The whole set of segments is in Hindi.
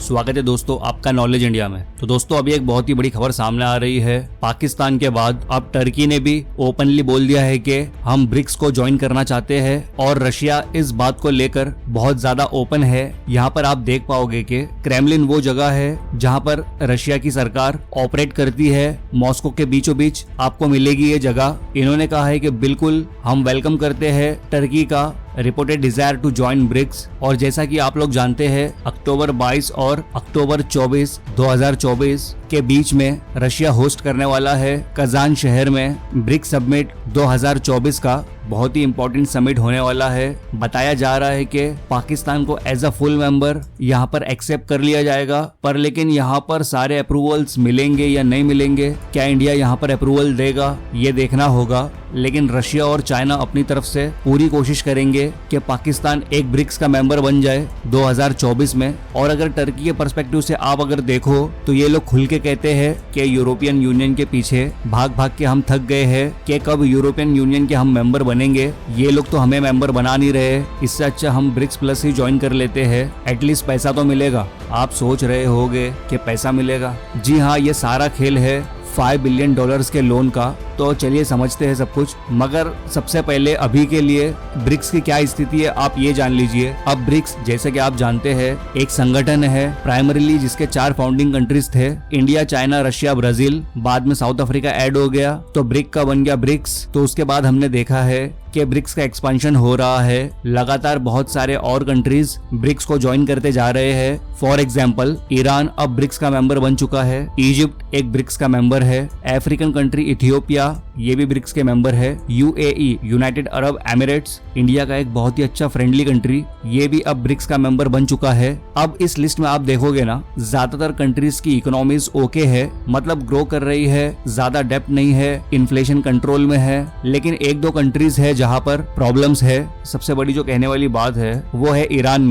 स्वागत है दोस्तों आपका नॉलेज इंडिया में। तो दोस्तों अभी एक बहुत ही बड़ी खबर सामने आ रही है। पाकिस्तान के बाद अब टर्की ने भी ओपनली बोल दिया है कि हम ब्रिक्स को ज्वाइन करना चाहते हैं और रशिया इस बात को लेकर बहुत ज्यादा ओपन है। यहाँ पर आप देख पाओगे कि क्रेमलिन वो जगह है जहाँ पर रशिया की सरकार ऑपरेट करती है। मॉस्को के बीचों बीच आपको मिलेगी ये जगह। इन्होंने कहा है कि बिल्कुल हम वेलकम करते हैं टर्की का reported desire to join BRICS. और जैसा कि आप लोग जानते हैं अक्टूबर 22 और अक्टूबर 24, 2024 के बीच में रशिया होस्ट करने वाला है कजान शहर में ब्रिक्स समिट 2024 का। बहुत ही इंपॉर्टेंट समिट होने वाला है। बताया जा रहा है कि पाकिस्तान को एज अ फुल मेंबर यहाँ पर एक्सेप्ट कर लिया जाएगा, पर लेकिन यहाँ पर सारे अप्रूवल्स मिलेंगे या नहीं मिलेंगे, क्या इंडिया यहाँ पर अप्रूवल देगा ये देखना होगा। लेकिन रशिया और चाइना अपनी तरफ से पूरी कोशिश करेंगे कि पाकिस्तान एक ब्रिक्स का मेंबर बन जाए 2024 में। और अगर टर्की के पर्सपेक्टिव से आप अगर देखो तो ये लोग खुल के कहते हैं कि यूरोपियन यूनियन के पीछे भाग भाग के हम थक गए हैं कि कब यूरोपियन यूनियन के हम मेंबर बनेंगे। ये लोग तो हमें मेंबर बना नहीं रहे, इससे अच्छा हम ब्रिक्स प्लस ही ज्वाइन कर लेते हैं, एटलीस्ट पैसा तो मिलेगा। आप सोच रहे होगे कि पैसा मिलेगा। जी हाँ, ये सारा खेल है $5 बिलियन के लोन का। तो चलिए समझते हैं सब कुछ, मगर सबसे पहले अभी के लिए ब्रिक्स की क्या स्थिति है आप ये जान लीजिए। अब ब्रिक्स जैसे कि आप जानते हैं एक संगठन है प्राइमरीली जिसके 4 फाउंडिंग कंट्रीज थे, इंडिया, चाइना, रशिया, ब्राजील। बाद में साउथ अफ्रीका ऐड हो गया तो ब्रिक का बन गया ब्रिक्स। तो उसके बाद हमने देखा है कि ब्रिक्स का एक्सपेंशन हो रहा है। लगातार बहुत सारे और कंट्रीज ब्रिक्स को ज्वाइन करते जा रहे हैं। फॉर एग्जाम्पल ईरान अब ब्रिक्स का मेंबर बन चुका है, इजिप्ट एक ब्रिक्स का मेंबर है, अफ्रीकन कंट्री इथियोपिया ये भी ब्रिक्स के मेंबर है, UAE United Arab Emirates India का एक बहुत ही अच्छा फ्रेंडली कंट्री, ये भी अब ब्रिक्स का मेंबर बन चुका है। अब इस लिस्ट में आप देखोगे ना ज्यादातर कंट्रीज की इकोनॉमीज ओके है, मतलब ग्रो कर रही है, ज्यादा डेप्ट नहीं है, इन्फ्लेशन कंट्रोल में है। लेकिन एक दो कंट्रीज है जहाँ पर प्रॉब्लम्स है। सबसे बड़ी जो कहने वाली बात है वो है ईरान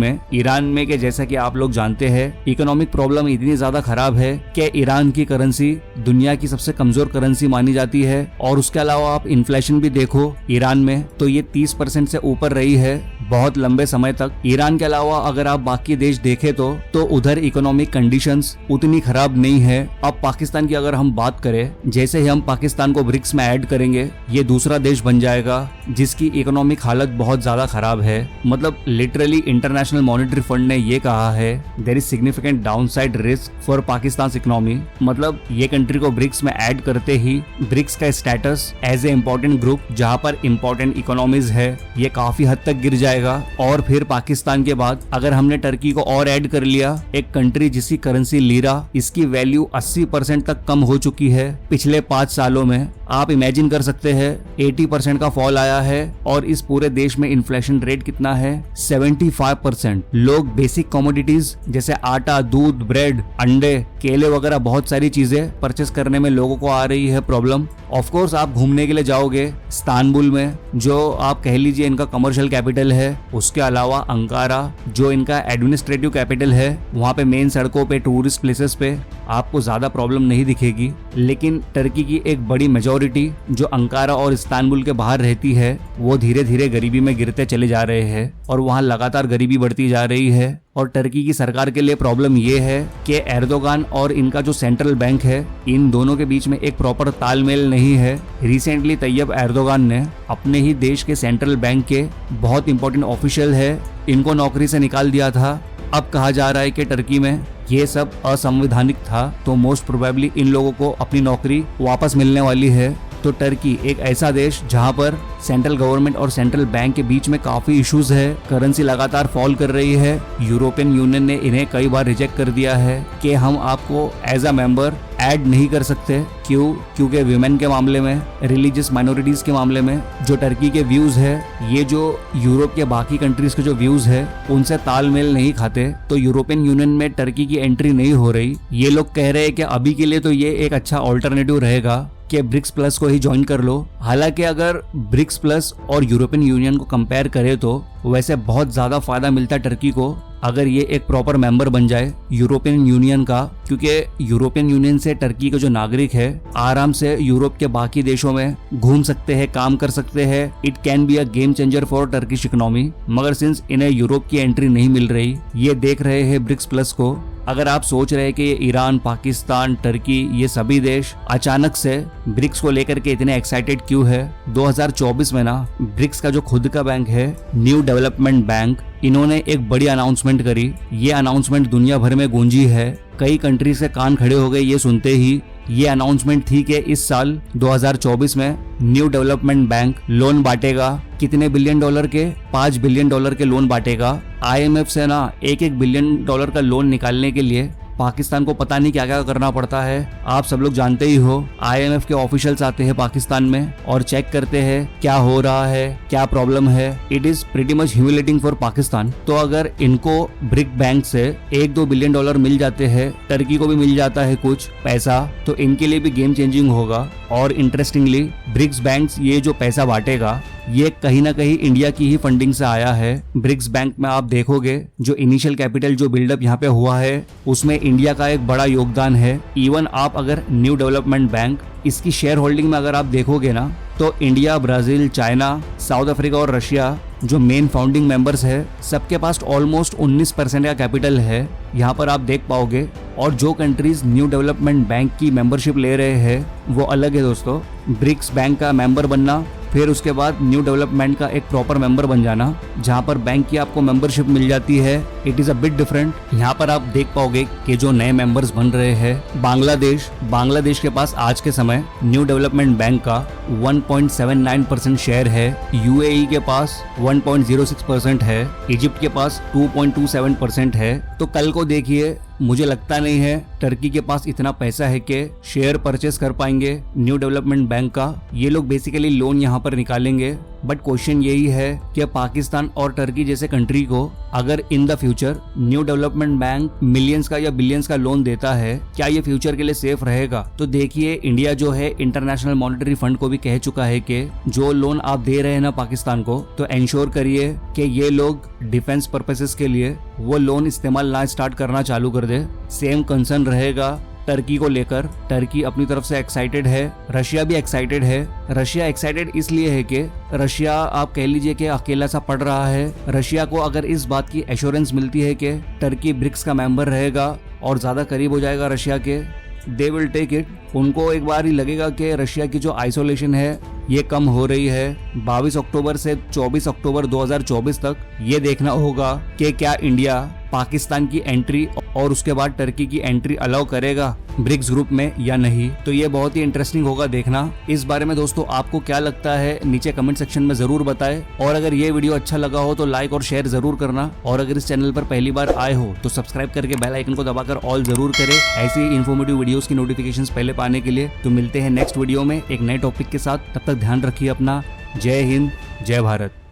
में कि जैसा कि आप लोग जानते हैं इकोनॉमिक प्रॉब्लम इतनी ज्यादा खराब है कि ईरान की करेंसी दुनिया की सबसे कमजोर करेंसी मानी जाती है। और उसके अलावा आप इन्फ्लेशन भी देखो ईरान में तो ये 30% से ऊपर रही है बहुत लंबे समय तक। ईरान के अलावा अगर आप बाकी देश देखें तो उधर इकोनॉमिक कंडीशंस उतनी खराब नहीं है। अब पाकिस्तान की अगर हम बात करें, जैसे ही हम पाकिस्तान को ब्रिक्स में ऐड करेंगे ये दूसरा देश बन जाएगा जिसकी इकोनॉमिक हालत बहुत ज्यादा खराब है। मतलब लिटरली इंटरनेशनल मॉनेटरी फंड ने ये कहा है there is significant downside risk for Pakistan economy. मतलब ये कंट्री को ब्रिक्स में ऐड करते ही ब्रिक्स का status as a important group जहाँ पर इम्पोर्टेंट इकोनॉमीज है ये काफी हद तक गिर जाएगा। और फिर पाकिस्तान के बाद अगर हमने टर्की को और ऐड कर लिया, एक कंट्री जिसकी करेंसी लीरा, इसकी वैल्यू 80% तक कम हो चुकी है पिछले 5 सालों में। आप इमेजिन कर सकते हैं 80% का फॉल आया है। और इस पूरे देश में इन्फ्लेशन रेट कितना है 75%। लोग बेसिक कमोडिटीज जैसे आटा, दूध, ब्रेड, अंडे, केले वगैरह बहुत सारी चीजें परचेस करने में लोगों को आ रही है प्रॉब्लम। ऑफ कोर्स आप घूमने के लिए जाओगे इस्तांबुल में जो आप कह लीजिए इनका कमर्शियल कैपिटल है, उसके अलावा अंकारा जो इनका एडमिनिस्ट्रेटिव कैपिटल है, वहाँ पे मेन सड़कों पे टूरिस्ट प्लेसेस पे आपको ज्यादा प्रॉब्लम नहीं दिखेगी। लेकिन टर्की की एक बड़ी मेजॉरिटी जो अंकारा और इस्तांबुल के बाहर रहती है वो धीरे धीरे गरीबी में गिरते चले जा रहे हैं और वहाँ लगातार गरीबी बढ़ती जा रही है। और टर्की की सरकार के लिए प्रॉब्लम ये है कि एर्दोगान और इनका जो सेंट्रल बैंक है इन दोनों के बीच में एक प्रॉपर तालमेल नहीं है। रिसेंटली तैयब एर्दोगान ने अपने ही देश के सेंट्रल बैंक के बहुत इंपॉर्टेंट ऑफिशियल है इनको नौकरी से निकाल दिया था। अब कहा जा रहा है कि टर्की में ये सब असंवैधानिक था, तो मोस्ट प्रोबेबली इन लोगों को अपनी नौकरी वापस मिलने वाली है। तो टर्की एक ऐसा देश जहां पर सेंट्रल गवर्नमेंट और सेंट्रल बैंक के बीच में काफी इश्यूज है, करेंसी लगातार फॉल कर रही है। यूरोपियन यूनियन ने इन्हें कई बार रिजेक्ट कर दिया है कि हम आपको एज अ मेंबर ऐड नहीं कर सकते। क्यों? क्योंकि विमेन के मामले में, रिलीजियस माइनॉरिटीज के मामले में जो टर्की के व्यूज है ये जो यूरोप के बाकी कंट्रीज के जो व्यूज है उनसे तालमेल नहीं खाते। तो यूरोपियन यूनियन में टर्की की एंट्री नहीं हो रही। ये लोग कह रहे हैं कि अभी के लिए तो ये एक अच्छा ऑल्टरनेटिव रहेगा कि ब्रिक्स प्लस को ही ज्वाइन कर लो। हालांकि अगर ब्रिक्स प्लस और यूरोपियन यूनियन को कंपेयर करें तो वैसे बहुत ज्यादा फायदा मिलता है टर्की को अगर ये एक प्रॉपर मेंबर बन जाए यूरोपियन यूनियन का, क्योंकि यूरोपियन यूनियन से टर्की के जो नागरिक है आराम से यूरोप के बाकी देशों में घूम सकते हैं, काम कर सकते हैं। It can be a game changer for Turkish economy. मगर सिंस इन्हें यूरोप की एंट्री नहीं मिल रही, ये देख रहे हैं ब्रिक्स प्लस को। अगर आप सोच रहे हैं कि ये ईरान, पाकिस्तान, टर्की ये सभी देश अचानक से ब्रिक्स को लेकर के इतने एक्साइटेड क्यों है, 2024 में ना ब्रिक्स का जो खुद का बैंक है न्यू डेवलपमेंट बैंक, इन्होंने एक बड़ी अनाउंसमेंट करी। ये अनाउंसमेंट दुनिया भर में गूंजी है, कई कंट्री से कान खड़े हो गए ये सुनते ही। ये अनाउंसमेंट थी कि इस साल 2024 में न्यू डेवलपमेंट बैंक लोन बांटेगा। कितने बिलियन डॉलर के? 5 बिलियन डॉलर के लोन बांटेगा। IMF से ना 1-1 बिलियन डॉलर का लोन निकालने के लिए पाकिस्तान को पता नहीं क्या क्या करना पड़ता है। आप सब लोग जानते ही हो, IMF के ऑफिशियल्स आते हैं पाकिस्तान में और चेक करते हैं क्या हो रहा है, क्या प्रॉब्लम है। It is pretty much humiliating for Pakistan. तो अगर इनको ब्रिक बैंक से 1-2 बिलियन डॉलर मिल जाते हैं, टर्की को भी मिल जाता है कुछ पैसा, तो इनके लिए भी गेम चेंजिंग होगा। और इंटरेस्टिंगली ब्रिक्स बैंक ये जो पैसा बांटेगा ये कहीं ना कहीं इंडिया की ही फंडिंग से आया है। ब्रिक्स बैंक में आप देखोगे जो इनिशियल कैपिटल जो बिल्डअप यहाँ पे हुआ है उसमें इंडिया का एक बड़ा योगदान है। इवन आप अगर न्यू डेवलपमेंट बैंक इसकी शेयर होल्डिंग में अगर आप देखोगे ना, तो India, Brazil, China, south Africa और रशिया जो मेन फाउंडिंग मेंबर्स है, सबके पास ऑलमोस्ट 19% का कैपिटल है, यहाँ पर आप देख पाओगे। और जो कंट्रीज न्यू डेवलपमेंट बैंक की मेंबरशिप ले रहे हैं वो अलग है दोस्तों। ब्रिक्स बैंक का मेंबर बनना, फिर उसके बाद न्यू डेवलपमेंट का एक प्रॉपर मेंबर बन जाना, जहाँ पर बैंक की आपको मेंबरशिप मिल जाती है। It is a bit different. यहाँ पर आप देख पाओगे कि जो नए मेंबर्स बन रहे हैं, बांग्लादेश के पास आज के समय न्यू डेवलपमेंट बैंक का 1.79% शेयर है। UAE के पास 1.06% है। इजिप्ट के पास 2.27% है। तो कल को देखिए, मुझे लगता नहीं है टर्की के पास इतना पैसा है कि शेयर परचेस कर पाएंगे न्यू डेवलपमेंट बैंक का। ये लोग बेसिकली लोन यहाँ पर निकालेंगे। बट क्वेश्चन यही है कि पाकिस्तान और टर्की जैसे कंट्री को अगर in the future new development bank millions का या बिलियंस का लोन देता है, क्या ये फ्यूचर के लिए सेफ रहेगा? तो देखिए, इंडिया जो है इंटरनेशनल मॉनेटरी फंड को भी कह चुका है कि जो लोन आप दे रहे हैं ना पाकिस्तान को, तो इंश्योर करिए कि ये लोग डिफेंस पर्पसेस के लिए वो लोन इस्तेमाल ना स्टार्ट करना चालू कर दे। सेम कंसर्न रहेगा टर्की को लेकर। टर्की अपनी तरफ से एक्साइटेड है, रशिया भी एक्साइटेड है। रशिया एक्साइटेड इसलिए है कि रशिया आप कह लीजिए कि अकेला सा पड़ रहा है। रशिया को अगर इस बात की एश्योरेंस मिलती है कि टर्की ब्रिक्स का मेंबर रहेगा और ज्यादा करीब हो जाएगा रशिया के, दे विल टेक इट। उनको एक बार ही लगेगा कि रशिया की जो आइसोलेशन है ये कम हो रही है। 22 अक्टूबर से 24 अक्टूबर 2024 तक ये देखना होगा कि क्या इंडिया पाकिस्तान की एंट्री और उसके बाद टर्की की एंट्री अलाउ करेगा ब्रिक्स ग्रुप में या नहीं। तो ये बहुत ही इंटरेस्टिंग होगा देखना। इस बारे में दोस्तों आपको क्या लगता है नीचे कमेंट सेक्शन में जरूर बताएं। और अगर ये वीडियो अच्छा लगा हो तो लाइक और शेयर जरूर करना। और अगर इस चैनल पर पहली बार आए हो तो सब्सक्राइब करके बेल आइकन को दबाकर ऑल जरूर करें, ऐसी ही इन्फॉर्मेटिव वीडियोस की नोटिफिकेशंस पहले पाने के लिए। तो मिलते हैं नेक्स्ट वीडियो में एक नए टॉपिक के साथ। तब तक ध्यान रखिए अपना। जय हिंद, जय भारत।